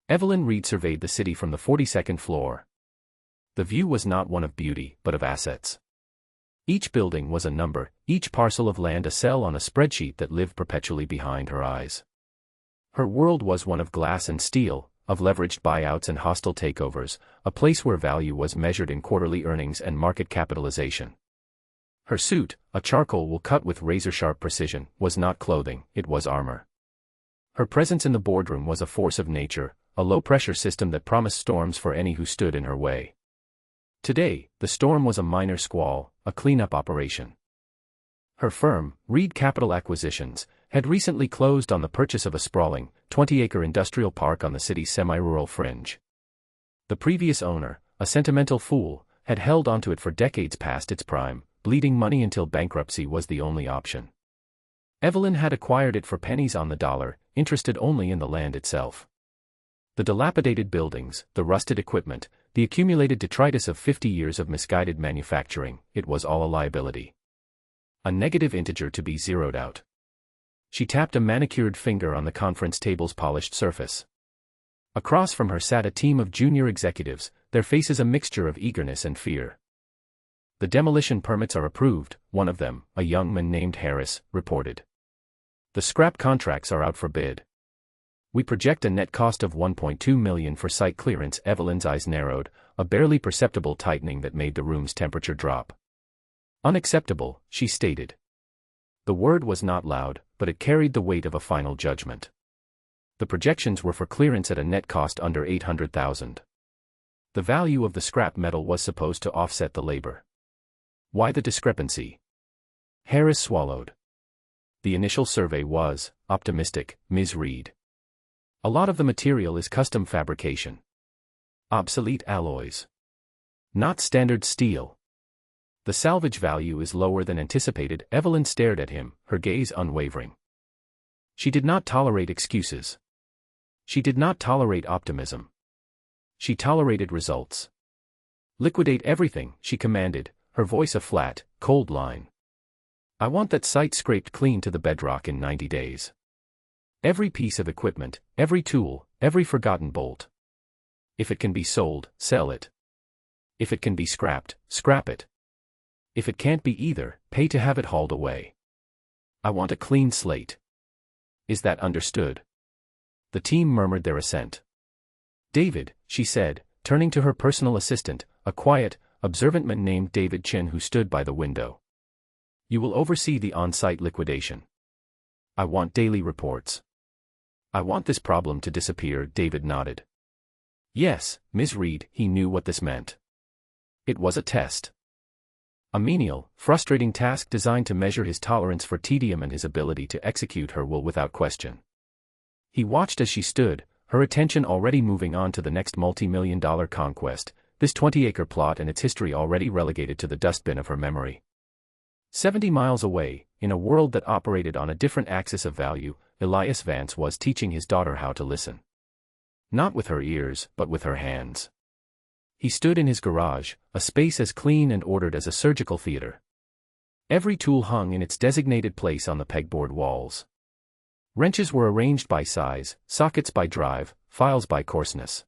Evelyn Reed surveyed the city from the 42nd floor. The view was not one of beauty, but of assets. Each building was a number, each parcel of land a cell on a spreadsheet that lived perpetually behind her eyes. Her world was one of glass and steel, of leveraged buyouts and hostile takeovers, a place where value was measured in quarterly earnings and market capitalization. Her suit, a charcoal wool cut with razor-sharp precision, was not clothing, it was armor. Her presence in the boardroom was a force of nature, a low-pressure system that promised storms for any who stood in her way. Today, the storm was a minor squall, a cleanup operation. Her firm, Reed Capital Acquisitions, had recently closed on the purchase of a sprawling, 20-acre industrial park on the city's semi-rural fringe. The previous owner, a sentimental fool, had held onto it for decades past its prime, bleeding money until bankruptcy was the only option. Evelyn had acquired it for pennies on the dollar, interested only in the land itself. The dilapidated buildings, the rusted equipment, the accumulated detritus of 50 years of misguided manufacturing, it was all a liability. A negative integer to be zeroed out. She tapped a manicured finger on the conference table's polished surface. Across from her sat a team of junior executives, their faces a mixture of eagerness and fear. The demolition permits are approved, one of them, a young man named Harris, reported. The scrap contracts are out for bid. We project a net cost of $1.2 million for site clearance. Evelyn's eyes narrowed, a barely perceptible tightening that made the room's temperature drop. Unacceptable, she stated. The word was not loud, but it carried the weight of a final judgment. The projections were for clearance at a net cost under $800,000. The value of the scrap metal was supposed to offset the labor. Why the discrepancy? Harris swallowed. The initial survey was optimistic, Ms. Reed. A lot of the material is custom fabrication. Obsolete alloys. Not standard steel. The salvage value is lower than anticipated. Evelyn stared at him, her gaze unwavering. She did not tolerate excuses. She did not tolerate optimism. She tolerated results. Liquidate everything, she commanded, her voice a flat, cold line. I want that site scraped clean to the bedrock in 90 days. Every piece of equipment, every tool, every forgotten bolt. If it can be sold, sell it. If it can be scrapped, scrap it. If it can't be either, pay to have it hauled away. I want a clean slate. Is that understood? The team murmured their assent. David, she said, turning to her personal assistant, a quiet, observant man named David Chin who stood by the window. You will oversee the on-site liquidation. I want daily reports. I want this problem to disappear. David nodded. Yes, Ms. Reed, he knew what this meant. It was a test. A menial, frustrating task designed to measure his tolerance for tedium and his ability to execute her will without question. He watched as she stood, her attention already moving on to the next multi-million-dollar conquest, this 20-acre plot and its history already relegated to the dustbin of her memory. 70 miles away, in a world that operated on a different axis of value, Elias Vance was teaching his daughter how to listen. Not with her ears, but with her hands. He stood in his garage, a space as clean and ordered as a surgical theater. Every tool hung in its designated place on the pegboard walls. Wrenches were arranged by size, sockets by drive, files by coarseness.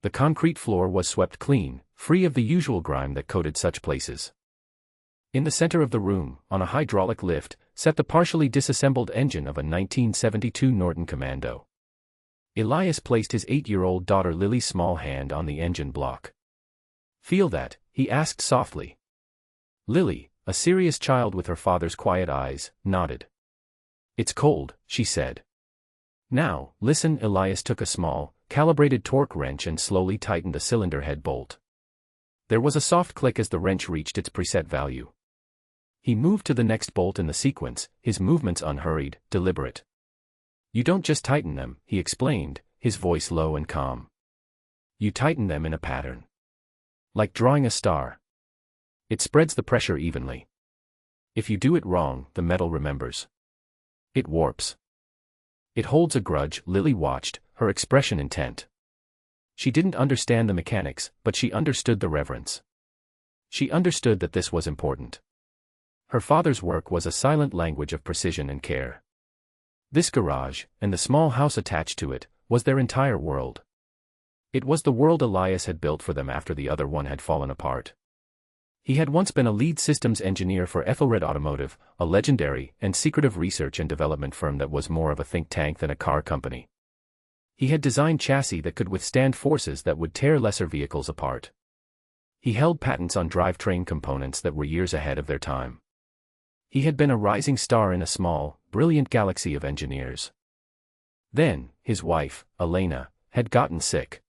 The concrete floor was swept clean, free of the usual grime that coated such places. In the center of the room, on a hydraulic lift, sat the partially disassembled engine of a 1972 Norton Commando. Elias placed his 8-year-old daughter Lily's small hand on the engine block. Feel that? He asked softly. Lily, a serious child with her father's quiet eyes, nodded. It's cold, she said. Now, listen. Elias took a small, calibrated torque wrench and slowly tightened a cylinder head bolt. There was a soft click as the wrench reached its preset value. He moved to the next bolt in the sequence, his movements unhurried, deliberate. You don't just tighten them, he explained, his voice low and calm. You tighten them in a pattern. Like drawing a star. It spreads the pressure evenly. If you do it wrong, the metal remembers. It warps. It holds a grudge. Lily watched, her expression intent. She didn't understand the mechanics, but she understood the reverence. She understood that this was important. Her father's work was a silent language of precision and care. This garage, and the small house attached to it, was their entire world. It was the world Elias had built for them after the other one had fallen apart. He had once been a lead systems engineer for Ethelred Automotive, a legendary and secretive research and development firm that was more of a think tank than a car company. He had designed chassis that could withstand forces that would tear lesser vehicles apart. He held patents on drivetrain components that were years ahead of their time. He had been a rising star in a small, brilliant galaxy of engineers. Then, his wife, Elena, had gotten sick.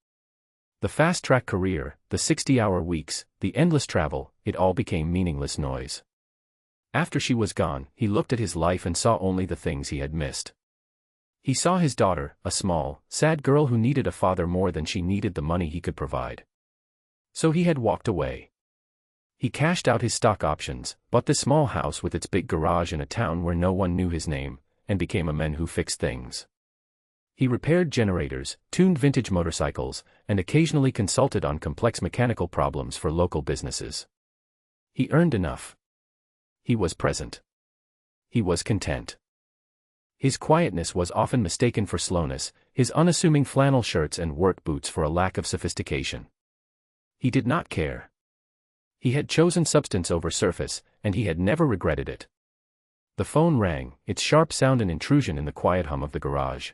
The fast-track career, the 60-hour weeks, the endless travel, it all became meaningless noise. After she was gone, he looked at his life and saw only the things he had missed. He saw his daughter, a small, sad girl who needed a father more than she needed the money he could provide. So he had walked away. He cashed out his stock options, bought this small house with its big garage in a town where no one knew his name, and became a man who fixed things. He repaired generators, tuned vintage motorcycles, and occasionally consulted on complex mechanical problems for local businesses. He earned enough. He was present. He was content. His quietness was often mistaken for slowness, his unassuming flannel shirts and work boots for a lack of sophistication. He did not care. He had chosen substance over surface, and he had never regretted it. The phone rang, its sharp sound an intrusion in the quiet hum of the garage.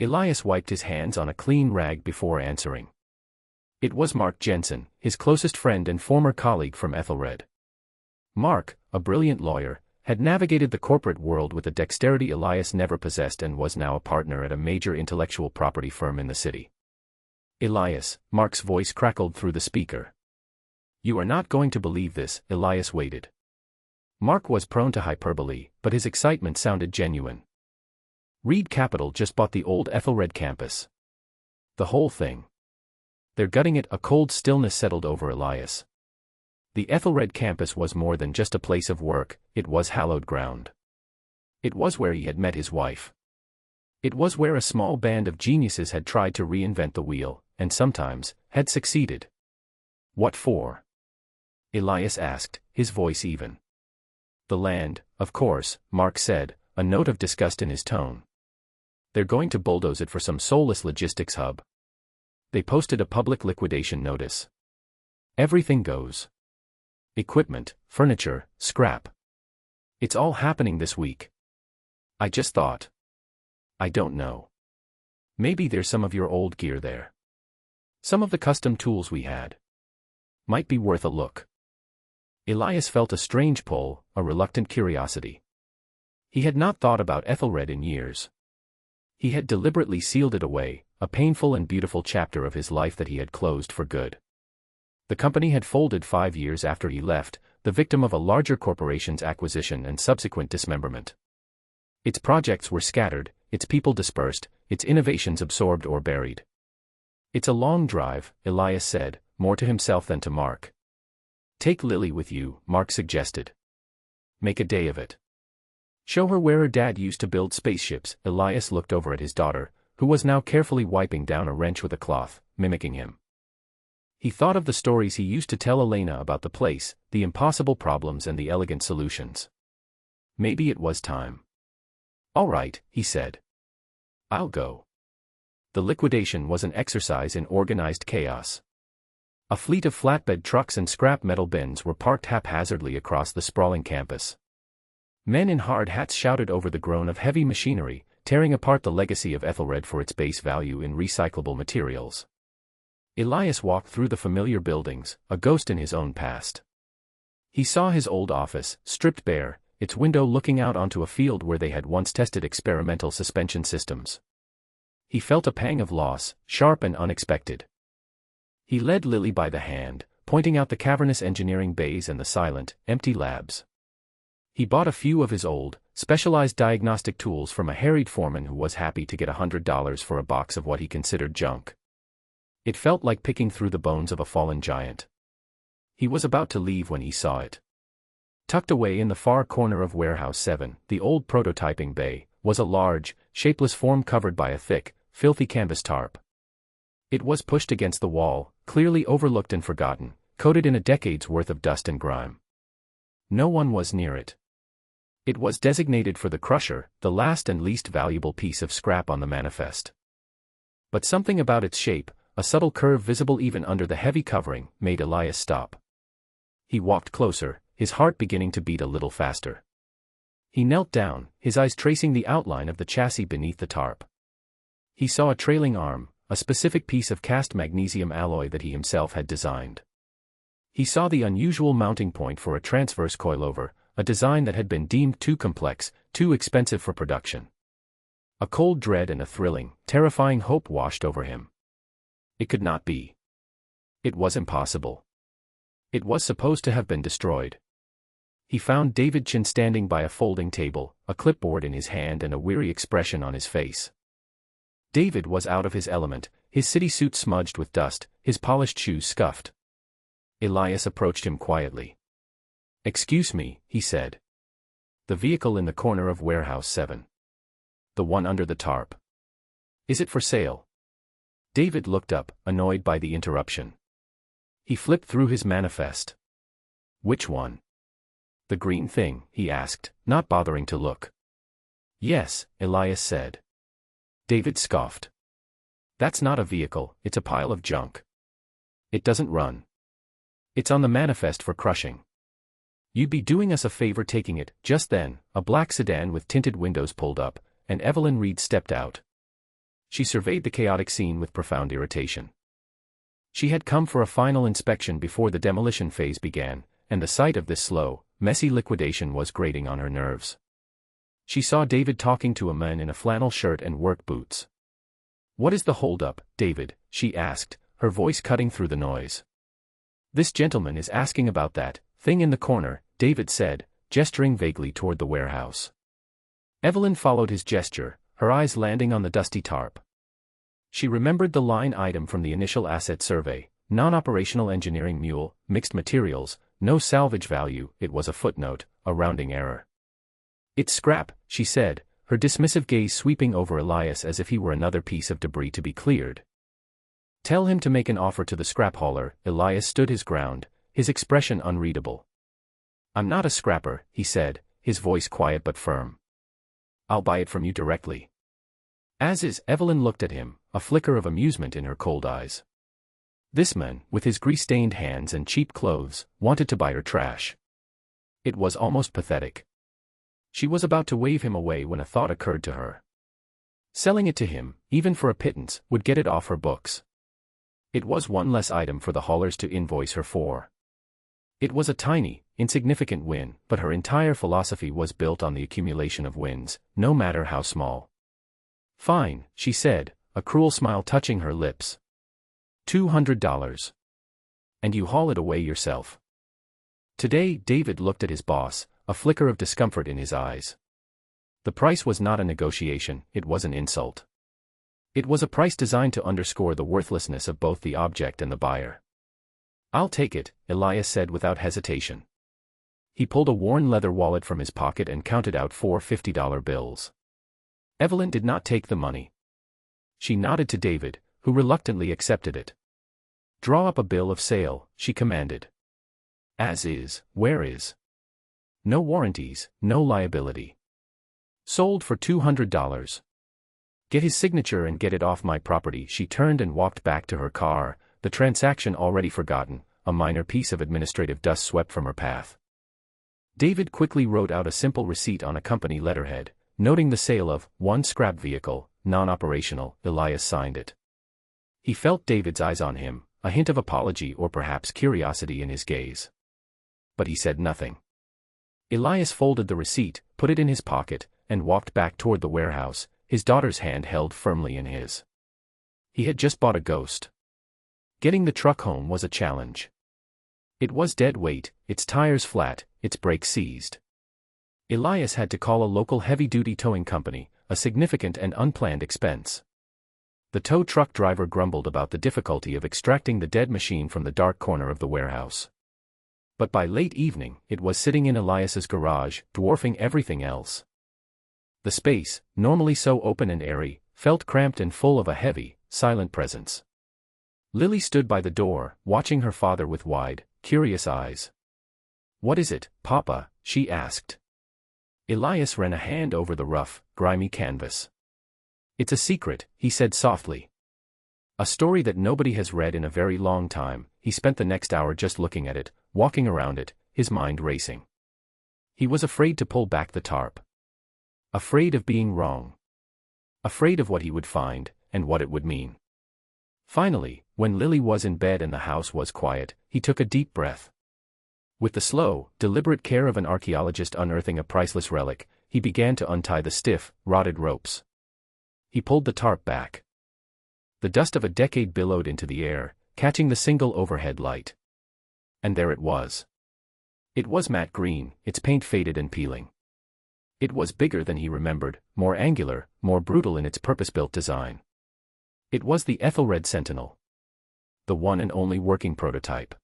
Elias wiped his hands on a clean rag before answering. It was Mark Jensen, his closest friend and former colleague from Ethelred. Mark, a brilliant lawyer, had navigated the corporate world with a dexterity Elias never possessed and was now a partner at a major intellectual property firm in the city. Elias, Mark's voice crackled through the speaker. You are not going to believe this, Elias waited. Mark was prone to hyperbole, but his excitement sounded genuine. Reed Capital just bought the old Ethelred campus. The whole thing. They're gutting it. A cold stillness settled over Elias. The Ethelred campus was more than just a place of work, it was hallowed ground. It was where he had met his wife. It was where a small band of geniuses had tried to reinvent the wheel, and sometimes, had succeeded. What for? Elias asked, his voice even. The land, of course, Mark said, a note of disgust in his tone. They're going to bulldoze it for some soulless logistics hub. They posted a public liquidation notice. Everything goes. Equipment, furniture, scrap. It's all happening this week. I just thought. I don't know. Maybe there's some of your old gear there. Some of the custom tools we had. Might be worth a look. Elias felt a strange pull, a reluctant curiosity. He had not thought about Ethelred in years. He had deliberately sealed it away, a painful and beautiful chapter of his life that he had closed for good. The company had folded 5 years after he left, the victim of a larger corporation's acquisition and subsequent dismemberment. Its projects were scattered, its people dispersed, its innovations absorbed or buried. It's a long drive, Elias said, more to himself than to Mark. Take Lily with you, Mark suggested. Make a day of it. Show her where her dad used to build spaceships. Elias looked over at his daughter, who was now carefully wiping down a wrench with a cloth, mimicking him. He thought of the stories he used to tell Elena about the place, the impossible problems and the elegant solutions. Maybe it was time. All right, he said. I'll go. The liquidation was an exercise in organized chaos. A fleet of flatbed trucks and scrap metal bins were parked haphazardly across the sprawling campus. Men in hard hats shouted over the groan of heavy machinery, tearing apart the legacy of Ethelred for its base value in recyclable materials. Elias walked through the familiar buildings, a ghost in his own past. He saw his old office, stripped bare, its window looking out onto a field where they had once tested experimental suspension systems. He felt a pang of loss, sharp and unexpected. He led Lily by the hand, pointing out the cavernous engineering bays and the silent, empty labs. He bought a few of his old, specialized diagnostic tools from a harried foreman who was happy to get $100 for a box of what he considered junk. It felt like picking through the bones of a fallen giant. He was about to leave when he saw it. Tucked away in the far corner of Warehouse 7, the old prototyping bay, was a large, shapeless form covered by a thick, filthy canvas tarp. It was pushed against the wall, clearly overlooked and forgotten, coated in a decade's worth of dust and grime. No one was near it. It was designated for the crusher, the last and least valuable piece of scrap on the manifest. But something about its shape, a subtle curve visible even under the heavy covering, made Elias stop. He walked closer, his heart beginning to beat a little faster. He knelt down, his eyes tracing the outline of the chassis beneath the tarp. He saw a trailing arm, a specific piece of cast magnesium alloy that he himself had designed. He saw the unusual mounting point for a transverse coilover, a design that had been deemed too complex, too expensive for production. A cold dread and a thrilling, terrifying hope washed over him. It could not be. It was impossible. It was supposed to have been destroyed. He found David Chin standing by a folding table, a clipboard in his hand and a weary expression on his face. David was out of his element, his city suit smudged with dust, his polished shoes scuffed. Elias approached him quietly. "Excuse me," he said. "The vehicle in the corner of Warehouse 7. The one under the tarp. Is it for sale?" David looked up, annoyed by the interruption. He flipped through his manifest. "Which one?" "The green thing," he asked, not bothering to look. "Yes," Elias said. David scoffed. "That's not a vehicle, it's a pile of junk. It doesn't run. It's on the manifest for crushing. You'd be doing us a favor taking it." Just then, a black sedan with tinted windows pulled up, and Evelyn Reed stepped out. She surveyed the chaotic scene with profound irritation. She had come for a final inspection before the demolition phase began, and the sight of this slow, messy liquidation was grating on her nerves. She saw David talking to a man in a flannel shirt and work boots. "What is the holdup, David?" she asked, her voice cutting through the noise. "This gentleman is asking about that thing in the corner," David said, gesturing vaguely toward the warehouse. Evelyn followed his gesture, her eyes landing on the dusty tarp. She remembered the line item from the initial asset survey: non-operational engineering mule, mixed materials, no salvage value. It was a footnote, a rounding error. "It's scrap," she said, her dismissive gaze sweeping over Elias as if he were another piece of debris to be cleared. "Tell him to make an offer to the scrap hauler." Elias stood his ground, his expression unreadable. "I'm not a scrapper," he said, his voice quiet but firm. "I'll buy it from you directly." As is, Evelyn looked at him, a flicker of amusement in her cold eyes. This man, with his grease-stained hands and cheap clothes, wanted to buy her trash. It was almost pathetic. She was about to wave him away when a thought occurred to her. Selling it to him, even for a pittance, would get it off her books. It was one less item for the haulers to invoice her for. It was a tiny, insignificant win, but her entire philosophy was built on the accumulation of wins, no matter how small. "Fine," she said, a cruel smile touching her lips. $200. And you haul it away yourself." Today, David looked at his boss, a flicker of discomfort in his eyes. The price was not a negotiation, it was an insult. It was a price designed to underscore the worthlessness of both the object and the buyer. "I'll take it," Elias said without hesitation. He pulled a worn leather wallet from his pocket and counted out 4 $50 bills. Evelyn did not take the money. She nodded to David, who reluctantly accepted it. "Draw up a bill of sale," she commanded. "As is, where is? No warranties, no liability. Sold for $200. Get his signature and get it off my property." She turned and walked back to her car, the transaction already forgotten, a minor piece of administrative dust swept from her path. David quickly wrote out a simple receipt on a company letterhead, noting the sale of one scrap vehicle, non-operational. Elias signed it. He felt David's eyes on him, a hint of apology or perhaps curiosity in his gaze. But he said nothing. Elias folded the receipt, put it in his pocket, and walked back toward the warehouse, his daughter's hand held firmly in his. He had just bought a Ghost. Getting the truck home was a challenge. It was dead weight, its tires flat, its brakes seized. Elias had to call a local heavy-duty towing company, a significant and unplanned expense. The tow truck driver grumbled about the difficulty of extracting the dead machine from the dark corner of the warehouse. But by late evening, it was sitting in Elias's garage, dwarfing everything else. The space, normally so open and airy, felt cramped and full of a heavy, silent presence. Lily stood by the door, watching her father with wide, curious eyes. "What is it, Papa?" she asked. Elias ran a hand over the rough, grimy canvas. "It's a secret," he said softly. A story that nobody has read in a very long time. He spent the next hour just looking at it, walking around it, his mind racing. He was afraid to pull back the tarp. Afraid of being wrong. Afraid of what he would find, and what it would mean. Finally, when Lily was in bed and the house was quiet, he took a deep breath. With the slow, deliberate care of an archaeologist unearthing a priceless relic, he began to untie the stiff, rotted ropes. He pulled the tarp back. The dust of a decade billowed into the air, catching the single overhead light. And there it was. It was matte green, its paint faded and peeling. It was bigger than he remembered, more angular, more brutal in its purpose-built design. It was the Ethelred Sentinel. The one and only working prototype.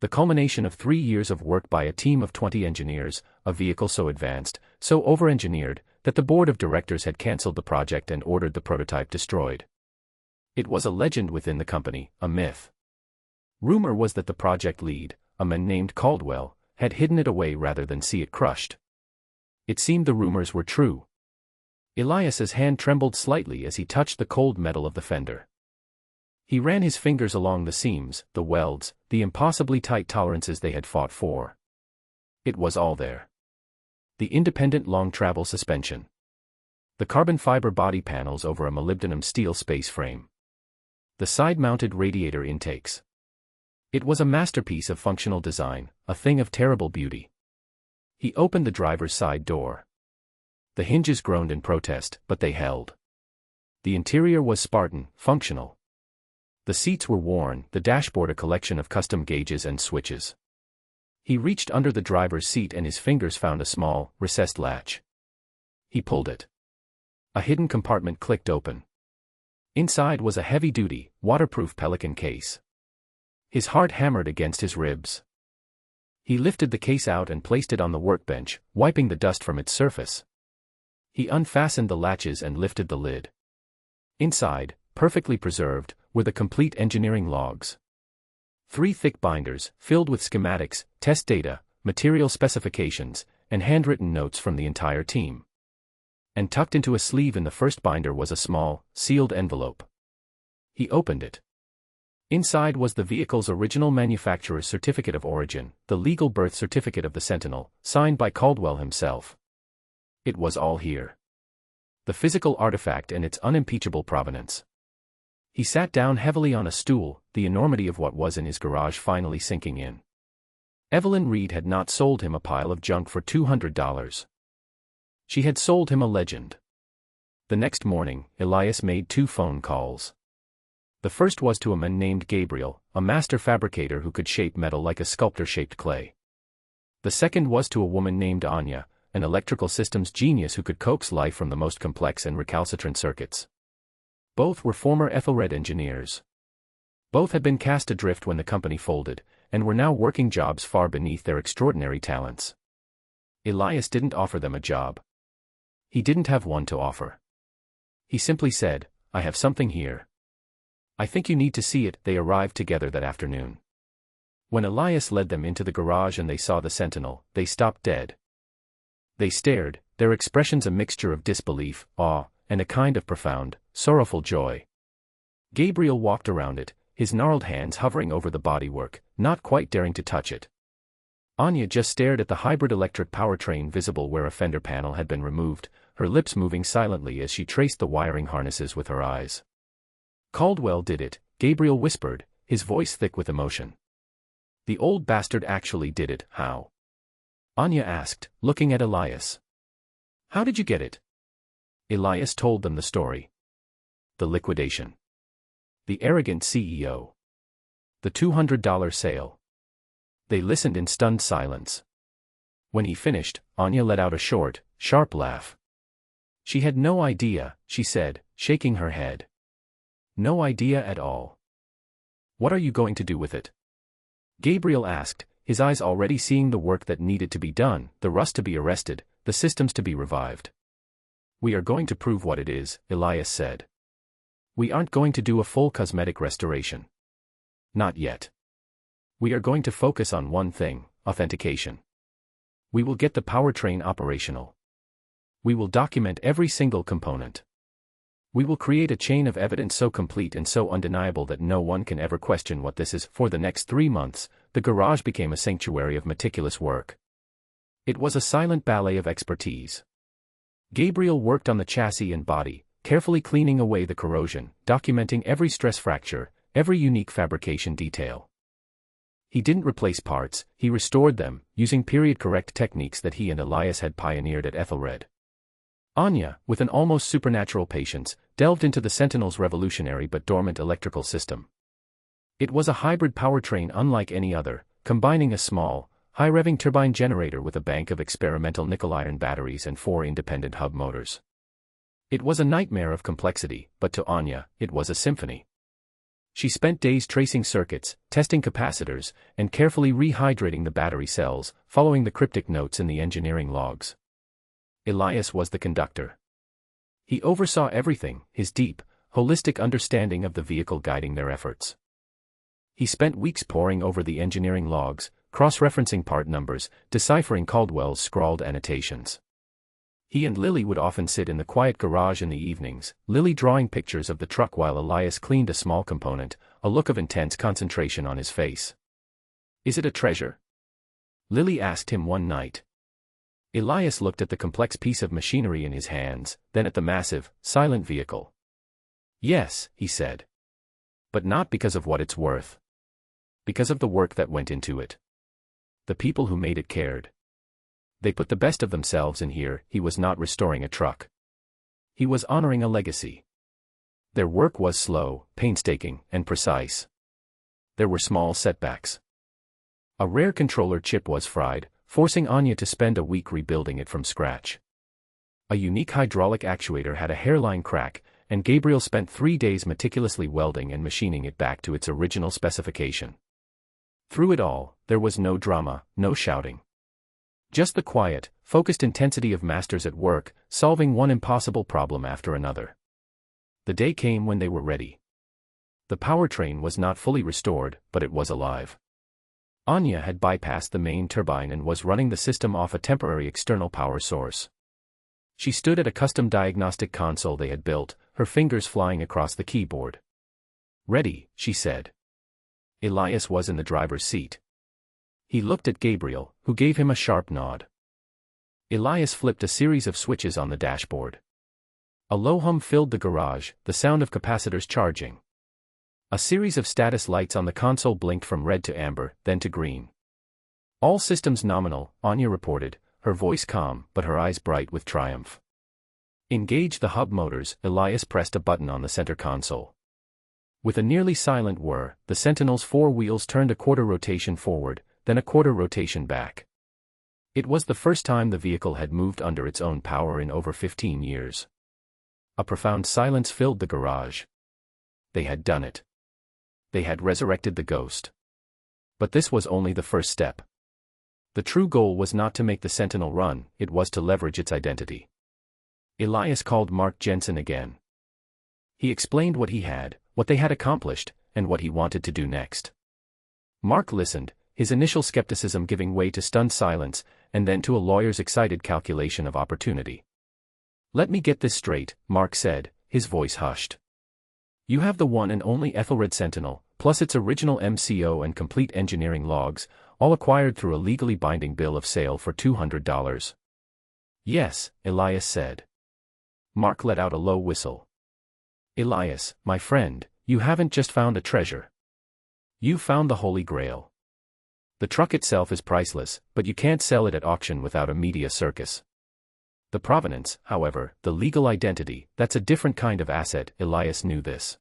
The culmination of 3 years of work by a team of 20 engineers, a vehicle so advanced, so over-engineered, that the board of directors had cancelled the project and ordered the prototype destroyed. It was a legend within the company, a myth. Rumor was that the project lead, a man named Caldwell, had hidden it away rather than see it crushed. It seemed the rumors were true. Elias's hand trembled slightly as he touched the cold metal of the fender. He ran his fingers along the seams, the welds, the impossibly tight tolerances they had fought for. It was all there. The independent long-travel suspension. The carbon fiber body panels over a molybdenum steel space frame. The side-mounted radiator intakes. It was a masterpiece of functional design, a thing of terrible beauty. He opened the driver's side door. The hinges groaned in protest, but they held. The interior was Spartan, functional. The seats were worn, the dashboard a collection of custom gauges and switches. He reached under the driver's seat and his fingers found a small, recessed latch. He pulled it. A hidden compartment clicked open. Inside was a heavy-duty, waterproof Pelican case. His heart hammered against his ribs. He lifted the case out and placed it on the workbench, wiping the dust from its surface. He unfastened the latches and lifted the lid. Inside, perfectly preserved, were the complete engineering logs. 3 thick binders, filled with schematics, test data, material specifications, and handwritten notes from the entire team. And tucked into a sleeve in the first binder was a small, sealed envelope. He opened it. Inside was the vehicle's original manufacturer's certificate of origin, the legal birth certificate of the Sentinel, signed by Caldwell himself. It was all here. The physical artifact and its unimpeachable provenance. He sat down heavily on a stool, the enormity of what was in his garage finally sinking in. Evelyn Reed had not sold him a pile of junk for $200. She had sold him a legend. The next morning, Elias made 2 phone calls. The first was to a man named Gabriel, a master fabricator who could shape metal like a sculptor shaped clay. The second was to a woman named Anya, an electrical systems genius who could coax life from the most complex and recalcitrant circuits. Both were former Ethelred engineers. Both had been cast adrift when the company folded, and were now working jobs far beneath their extraordinary talents. Elias didn't offer them a job. He didn't have one to offer. He simply said, "I have something here. I think you need to see it." They arrived together that afternoon. When Elias led them into the garage and they saw the Sentinel, they stopped dead. They stared, their expressions a mixture of disbelief, awe, and a kind of profound, sorrowful joy. Gabriel walked around it, his gnarled hands hovering over the bodywork, not quite daring to touch it. Anya just stared at the hybrid electric powertrain visible where a fender panel had been removed, her lips moving silently as she traced the wiring harnesses with her eyes. "Caldwell did it," Gabriel whispered, his voice thick with emotion. "The old bastard actually did it." "How?" Anya asked, looking at Elias. "How did you get it?" Elias told them the story. The liquidation. The arrogant CEO. The $200 sale. They listened in stunned silence. When he finished, Anya let out a short, sharp laugh. She had no idea, she said, shaking her head. No idea at all. "What are you going to do with it?" Gabriel asked, his eyes already seeing the work that needed to be done, the rust to be arrested, the systems to be revived. "We are going to prove what it is," Elias said. "We aren't going to do a full cosmetic restoration. Not yet. We are going to focus on one thing, authentication. We will get the powertrain operational. We will document every single component. We will create a chain of evidence so complete and so undeniable that no one can ever question what this is. For the next 3 months, the garage became a sanctuary of meticulous work. It was a silent ballet of expertise. Gabriel worked on the chassis and body, carefully cleaning away the corrosion, documenting every stress fracture, every unique fabrication detail. He didn't replace parts, he restored them, using period-correct techniques that he and Elias had pioneered at Ethelred. Anya, with an almost supernatural patience, delved into the Sentinel's revolutionary but dormant electrical system. It was a hybrid powertrain unlike any other, combining a small, high-revving turbine generator with a bank of experimental nickel-iron batteries and 4 independent hub motors. It was a nightmare of complexity, but to Anya, it was a symphony. She spent days tracing circuits, testing capacitors, and carefully rehydrating the battery cells, following the cryptic notes in the engineering logs. Elias was the conductor. He oversaw everything, his deep, holistic understanding of the vehicle guiding their efforts. He spent weeks poring over the engineering logs, cross-referencing part numbers, deciphering Caldwell's scrawled annotations. He and Lily would often sit in the quiet garage in the evenings, Lily drawing pictures of the truck while Elias cleaned a small component, a look of intense concentration on his face. "Is it a treasure?" Lily asked him one night. Elias looked at the complex piece of machinery in his hands, then at the massive, silent vehicle. "Yes," he said. "But not because of what it's worth. Because of the work that went into it. The people who made it cared. They put the best of themselves in here." He was not restoring a truck. He was honoring a legacy. Their work was slow, painstaking, and precise. There were small setbacks. A rare controller chip was fried, forcing Anya to spend a week rebuilding it from scratch. A unique hydraulic actuator had a hairline crack, and Gabriel spent 3 days meticulously welding and machining it back to its original specification. Through it all, there was no drama, no shouting. Just the quiet, focused intensity of masters at work, solving one impossible problem after another. The day came when they were ready. The powertrain was not fully restored, but it was alive. Anya had bypassed the main turbine and was running the system off a temporary external power source. She stood at a custom diagnostic console they had built, her fingers flying across the keyboard. "Ready," she said. Elias was in the driver's seat. He looked at Gabriel, who gave him a sharp nod. Elias flipped a series of switches on the dashboard. A low hum filled the garage, the sound of capacitors charging. A series of status lights on the console blinked from red to amber, then to green. "All systems nominal," Anya reported, her voice calm but her eyes bright with triumph. "Engage the hub motors." Elias pressed a button on the center console. With a nearly silent whir, the Sentinel's 4 wheels turned a quarter rotation forward, then a quarter rotation back. It was the first time the vehicle had moved under its own power in over 15 years. A profound silence filled the garage. They had done it. They had resurrected the ghost. But this was only the first step. The true goal was not to make the Sentinel run, it was to leverage its identity. Elias called Mark Jensen again. He explained what they had accomplished, and what he wanted to do next. Mark listened, his initial skepticism giving way to stunned silence, and then to a lawyer's excited calculation of opportunity. "Let me get this straight," Mark said, his voice hushed. "You have the one and only Ethelred Sentinel, plus its original MCO and complete engineering logs, all acquired through a legally binding bill of sale for $200. "Yes," Elias said. Mark let out a low whistle. "Elias, my friend, you haven't just found a treasure. You found the Holy Grail. The truck itself is priceless, but you can't sell it at auction without a media circus. The provenance, however, the legal identity, that's a different kind of asset." Elias knew this.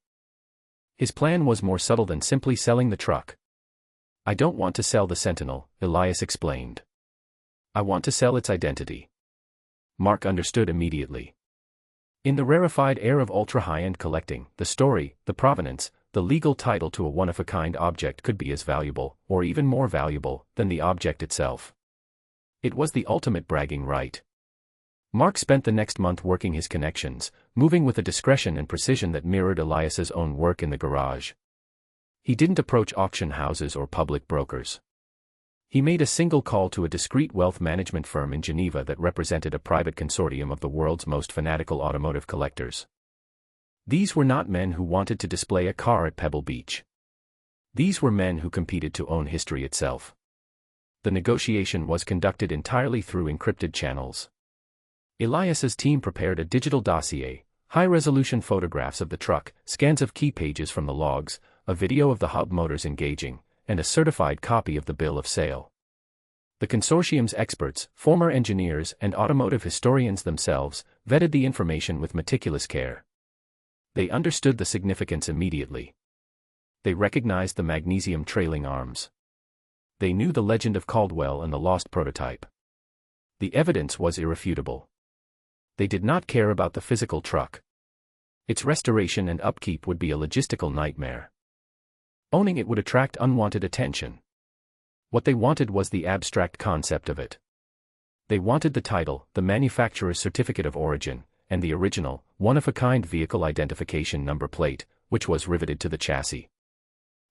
His plan was more subtle than simply selling the truck. "I don't want to sell the Sentinel," Elias explained. "I want to sell its identity." Mark understood immediately. In the rarefied air of ultra-high-end collecting, the story, the provenance, the legal title to a one-of-a-kind object could be as valuable, or even more valuable, than the object itself. It was the ultimate bragging right. Mark spent the next month working his connections, moving with a discretion and precision that mirrored Elias's own work in the garage. He didn't approach auction houses or public brokers. He made a single call to a discreet wealth management firm in Geneva that represented a private consortium of the world's most fanatical automotive collectors. These were not men who wanted to display a car at Pebble Beach. These were men who competed to own history itself. The negotiation was conducted entirely through encrypted channels. Elias's team prepared a digital dossier, high-resolution photographs of the truck, scans of key pages from the logs, a video of the hub motors engaging, and a certified copy of the bill of sale. The consortium's experts, former engineers and automotive historians themselves, vetted the information with meticulous care. They understood the significance immediately. They recognized the magnesium trailing arms. They knew the legend of Caldwell and the lost prototype. The evidence was irrefutable. They did not care about the physical truck. Its restoration and upkeep would be a logistical nightmare. Owning it would attract unwanted attention. What they wanted was the abstract concept of it. They wanted the title, the manufacturer's certificate of origin, and the original, one-of-a-kind vehicle identification number plate, which was riveted to the chassis.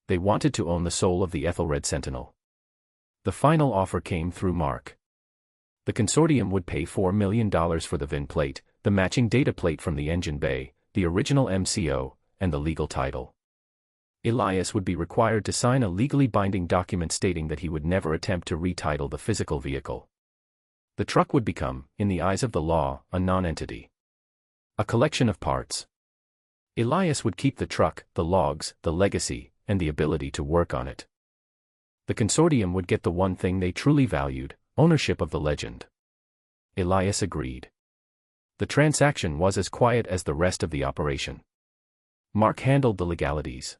They wanted to own the soul of the Ethelred Sentinel. The final offer came through Mark. The consortium would pay $4 million for the VIN plate, the matching data plate from the engine bay, the original MCO, and the legal title. Elias would be required to sign a legally binding document stating that he would never attempt to retitle the physical vehicle. The truck would become, in the eyes of the law, a non-entity. A collection of parts. Elias would keep the truck, the logs, the legacy, and the ability to work on it. The consortium would get the one thing they truly valued, ownership of the legend. Elias agreed. The transaction was as quiet as the rest of the operation. Mark handled the legalities.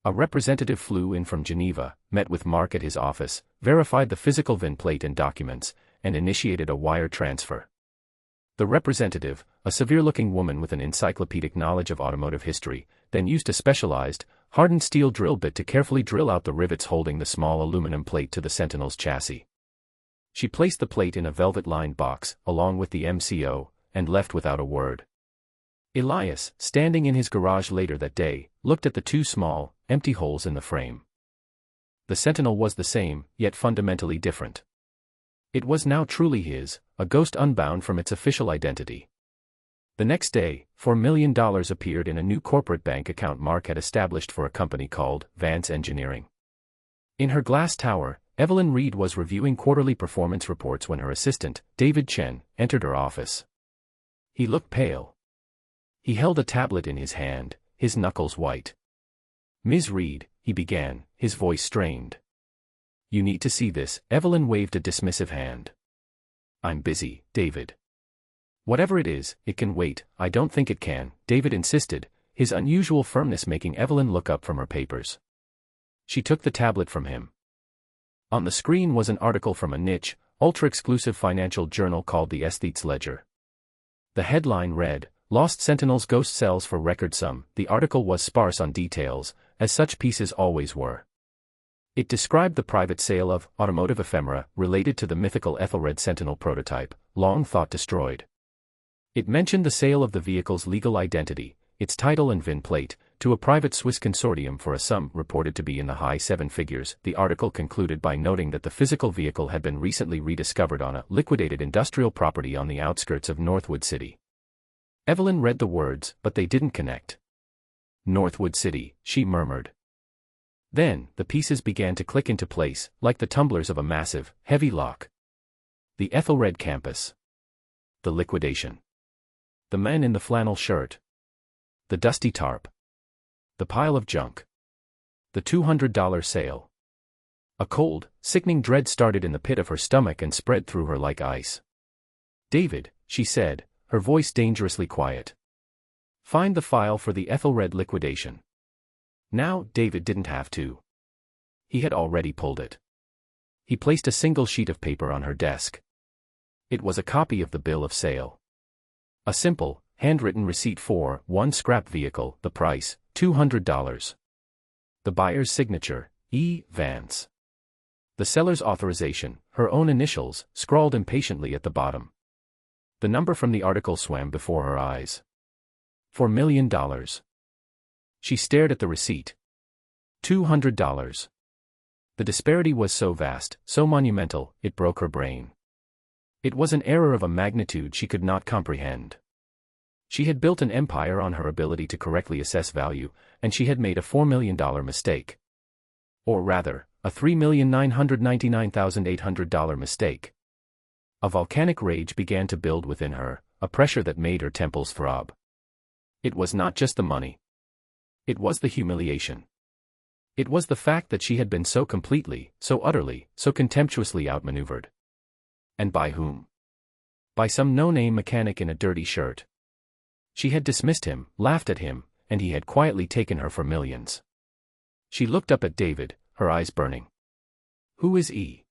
A representative flew in from Geneva, met with Mark at his office, verified the physical VIN plate and documents, and initiated a wire transfer. The representative, a severe-looking woman with an encyclopedic knowledge of automotive history, then used a specialized, hardened steel drill bit to carefully drill out the rivets holding the small aluminum plate to the Sentinel's chassis. She placed the plate in a velvet-lined box, along with the MCO, and left without a word. Elias, standing in his garage later that day, looked at the two small, empty holes in the frame. The Sentinel was the same, yet fundamentally different. It was now truly his, a ghost unbound from its official identity. The next day, $4 million appeared in a new corporate bank account Mark had established for a company called Vance Engineering. In her glass tower, Evelyn Reed was reviewing quarterly performance reports when her assistant, David Chen, entered her office. He looked pale. He held a tablet in his hand, his knuckles white. "Ms. Reed," he began, his voice strained. "You need to see this," Evelyn waved a dismissive hand. "I'm busy, David." "Whatever it is, it can wait." "I don't think it can," David insisted, his unusual firmness making Evelyn look up from her papers. She took the tablet from him. On the screen was an article from a niche, ultra-exclusive financial journal called the Aesthetes Ledger. The headline read, "Lost Sentinels Ghost Sells for Record Sum." The article was sparse on details, as such pieces always were. It described the private sale of automotive ephemera related to the mythical Ethelred Sentinel prototype, long thought destroyed. It mentioned the sale of the vehicle's legal identity, its title and VIN plate, to a private Swiss consortium for a sum reported to be in the high seven figures. The article concluded by noting that the physical vehicle had been recently rediscovered on a liquidated industrial property on the outskirts of Northwood City. Evelyn read the words, but they didn't connect. "Northwood City," she murmured. Then, the pieces began to click into place, like the tumblers of a massive, heavy lock. The Ethelred campus. The liquidation. The man in the flannel shirt. The dusty tarp. The pile of junk. The $200 sale. A cold, sickening dread started in the pit of her stomach and spread through her like ice. "David," she said, her voice dangerously quiet. "Find the file for the Ethelred liquidation." Now, David didn't have to. He had already pulled it. He placed a single sheet of paper on her desk. It was a copy of the bill of sale. A simple, handwritten receipt for one scrap vehicle, the price, $200. The buyer's signature, E. Vance. The seller's authorization, her own initials, scrawled impatiently at the bottom. The number from the article swam before her eyes. $4 million. She stared at the receipt. $200. The disparity was so vast, so monumental, it broke her brain. It was an error of a magnitude she could not comprehend. She had built an empire on her ability to correctly assess value, and she had made a $4 million mistake. Or rather, a $3,999,800 mistake. A volcanic rage began to build within her, a pressure that made her temples throb. It was not just the money. It was the humiliation. It was the fact that she had been so completely, so utterly, so contemptuously outmaneuvered. And by whom? By some no-name mechanic in a dirty shirt. She had dismissed him, laughed at him, and he had quietly taken her for millions. She looked up at David, her eyes burning. "Who is he?"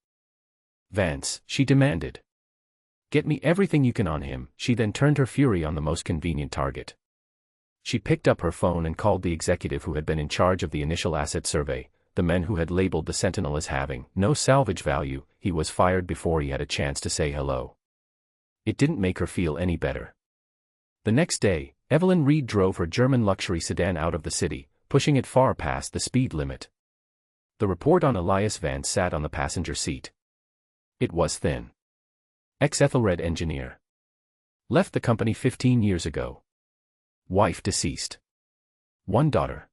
"Vance," she demanded. "Get me everything you can on him." She then turned her fury on the most convenient target. She picked up her phone and called the executive who had been in charge of the initial asset survey, the men who had labeled the Sentinel as having no salvage value. He was fired before he had a chance to say hello. It didn't make her feel any better. The next day, Evelyn Reed drove her German luxury sedan out of the city, pushing it far past the speed limit. The report on Elias Vance sat on the passenger seat. It was thin. Ex-Ethelred engineer. Left the company 15 years ago. Wife deceased. One daughter.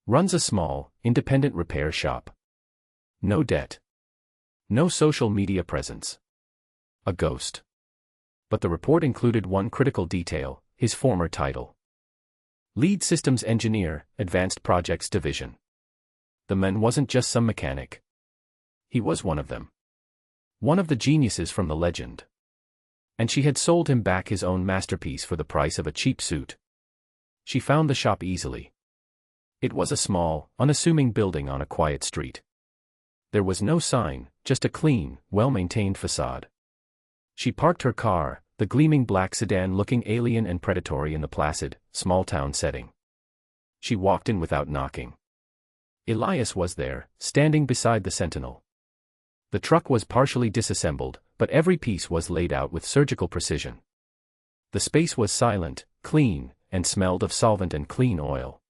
Runs a small, independent repair shop. No debt. No social media presence. A ghost. But the report included one critical detail: his former title. Lead Systems Engineer, Advanced Projects Division. The man wasn't just some mechanic. He was one of them. One of the geniuses from the legend. And she had sold him back his own masterpiece for the price of a cheap suit. She found the shop easily. It was a small, unassuming building on a quiet street. There was no sign, just a clean, well-maintained facade. She parked her car, the gleaming black sedan looking alien and predatory in the placid, small-town setting. She walked in without knocking. Elias was there, standing beside the Sentinel. The truck was partially disassembled, but every piece was laid out with surgical precision. The space was silent, clean, and smelled of solvent and clean oil.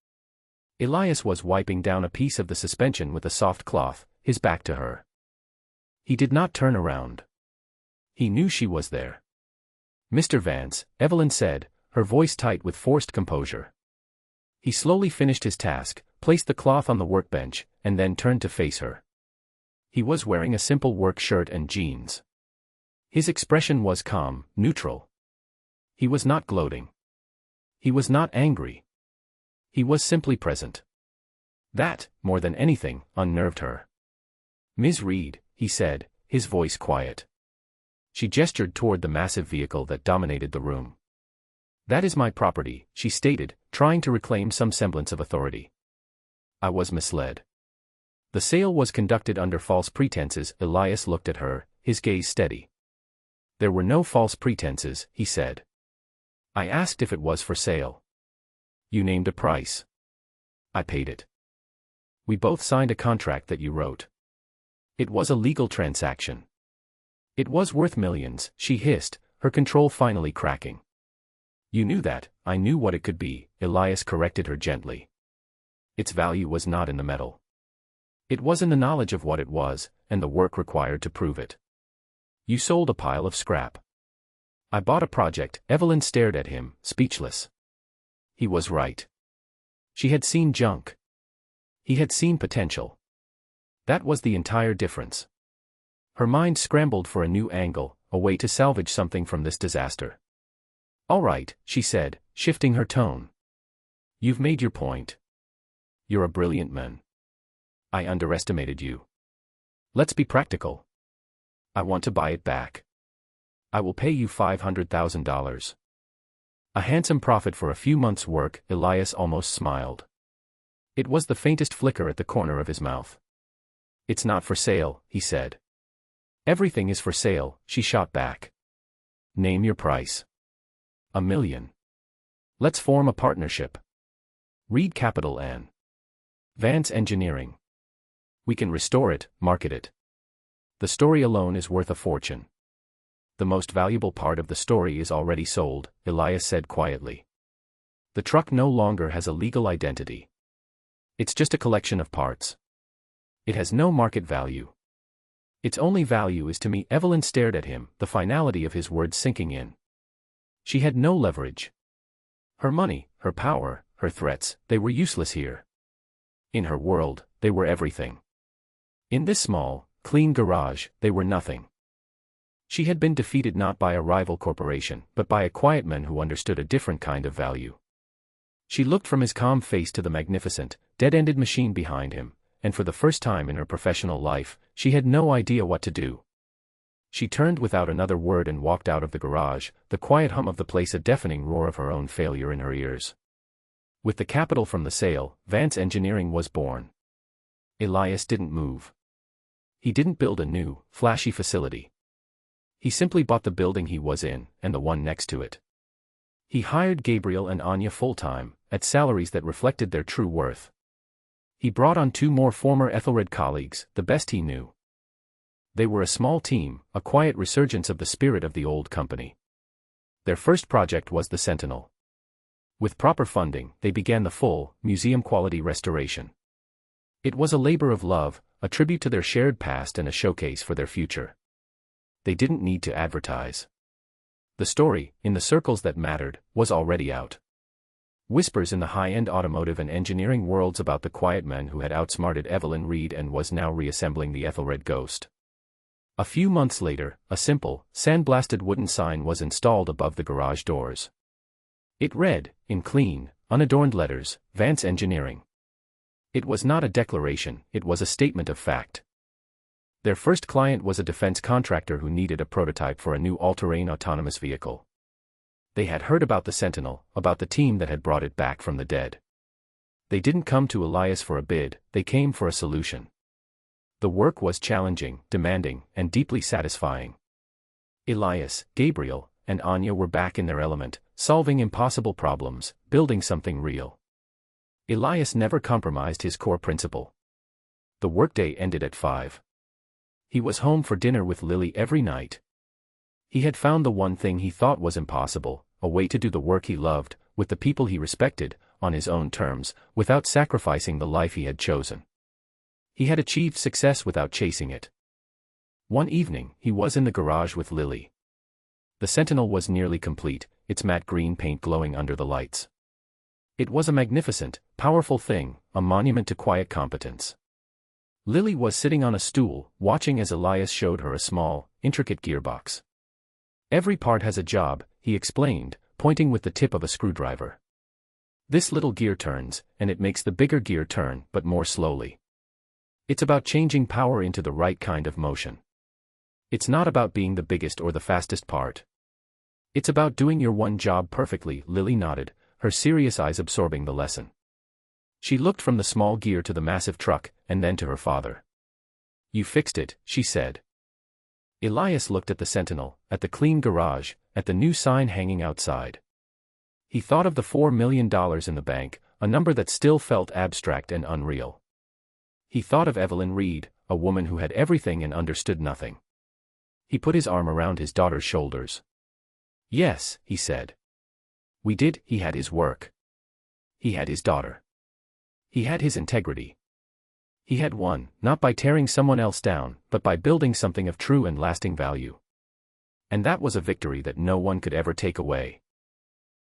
Elias was wiping down a piece of the suspension with a soft cloth, his back to her. He did not turn around. He knew she was there. "Mr. Vance," Evelyn said, her voice tight with forced composure. He slowly finished his task, placed the cloth on the workbench, and then turned to face her. He was wearing a simple work shirt and jeans. His expression was calm, neutral. He was not gloating. He was not angry. He was simply present. That, more than anything, unnerved her. "Ms. Reed," he said, his voice quiet. She gestured toward the massive vehicle that dominated the room. "That is my property," she stated, trying to reclaim some semblance of authority. "I was misled. The sale was conducted under false pretenses." Elias looked at her, his gaze steady. "There were no false pretenses," he said. "I asked if it was for sale. You named a price. I paid it. We both signed a contract that you wrote. It was a legal transaction. It was worth millions," she hissed, her control finally cracking. "You knew that." "I knew what it could be," Elias corrected her gently. Its value was not in the metal. It was in the knowledge of what it was, and the work required to prove it. "You sold a pile of scrap." "I bought a project." Evelyn stared at him, speechless. He was right. She had seen junk. He had seen potential. That was the entire difference. Her mind scrambled for a new angle, a way to salvage something from this disaster. "All right," she said, shifting her tone. "You've made your point. You're a brilliant man. I underestimated you. Let's be practical. I want to buy it back. I will pay you $500,000. A handsome profit for a few months' work." Elias almost smiled. It was the faintest flicker at the corner of his mouth. "It's not for sale," he said. "Everything is for sale," she shot back. "Name your price." $1 million. Let's form a partnership. Reed Capital and Vance Engineering. We can restore it, market it. The story alone is worth a fortune. The most valuable part of the story is already sold, Elias said quietly. The truck no longer has a legal identity. It's just a collection of parts. It has no market value. Its only value is to me. Evelyn stared at him, the finality of his words sinking in. She had no leverage. Her money, her power, her threats, they were useless here. In her world, they were everything. In this small, clean garage, they were nothing. She had been defeated not by a rival corporation, but by a quiet man who understood a different kind of value. She looked from his calm face to the magnificent, dead-ended machine behind him, and for the first time in her professional life, she had no idea what to do. She turned without another word and walked out of the garage, the quiet hum of the place a deafening roar of her own failure in her ears. With the capital from the sale, Vance Engineering was born. Elias didn't move. He didn't build a new, flashy facility. He simply bought the building he was in, and the one next to it. He hired Gabriel and Anya full-time, at salaries that reflected their true worth. He brought on 2 more former Ethelred colleagues, the best he knew. They were a small team, a quiet resurgence of the spirit of the old company. Their first project was the Sentinel. With proper funding, they began the full, museum-quality restoration. It was a labor of love, a tribute to their shared past and a showcase for their future. They didn't need to advertise. The story, in the circles that mattered, was already out. Whispers in the high-end automotive and engineering worlds about the quiet man who had outsmarted Evelyn Reed and was now reassembling the Ethelred ghost. A few months later, a simple, sandblasted wooden sign was installed above the garage doors. It read, in clean, unadorned letters, Vance Engineering. It was not a declaration, it was a statement of fact. Their first client was a defense contractor who needed a prototype for a new all-terrain autonomous vehicle. They had heard about the Sentinel, about the team that had brought it back from the dead. They didn't come to Elias for a bid, they came for a solution. The work was challenging, demanding, and deeply satisfying. Elias, Gabriel, and Anya were back in their element, solving impossible problems, building something real. Elias never compromised his core principle. The workday ended at 5. He was home for dinner with Lily every night. He had found the one thing he thought was impossible, a way to do the work he loved, with the people he respected, on his own terms, without sacrificing the life he had chosen. He had achieved success without chasing it. One evening, he was in the garage with Lily. The Sentinel was nearly complete, its matte green paint glowing under the lights. It was a magnificent, powerful thing, a monument to quiet competence. Lily was sitting on a stool, watching as Elias showed her a small, intricate gearbox. Every part has a job, he explained, pointing with the tip of a screwdriver. This little gear turns, and it makes the bigger gear turn, but more slowly. It's about changing power into the right kind of motion. It's not about being the biggest or the fastest part. It's about doing your one job perfectly. Lily nodded, her serious eyes absorbing the lesson. She looked from the small gear to the massive truck, and then to her father. You fixed it, she said. Elias looked at the Sentinel, at the clean garage, at the new sign hanging outside. He thought of the $4 million in the bank, a number that still felt abstract and unreal. He thought of Evelyn Reed, a woman who had everything and understood nothing. He put his arm around his daughter's shoulders. Yes, he said. We did. He had his work. He had his daughter. He had his integrity. He had won, not by tearing someone else down, but by building something of true and lasting value. And that was a victory that no one could ever take away.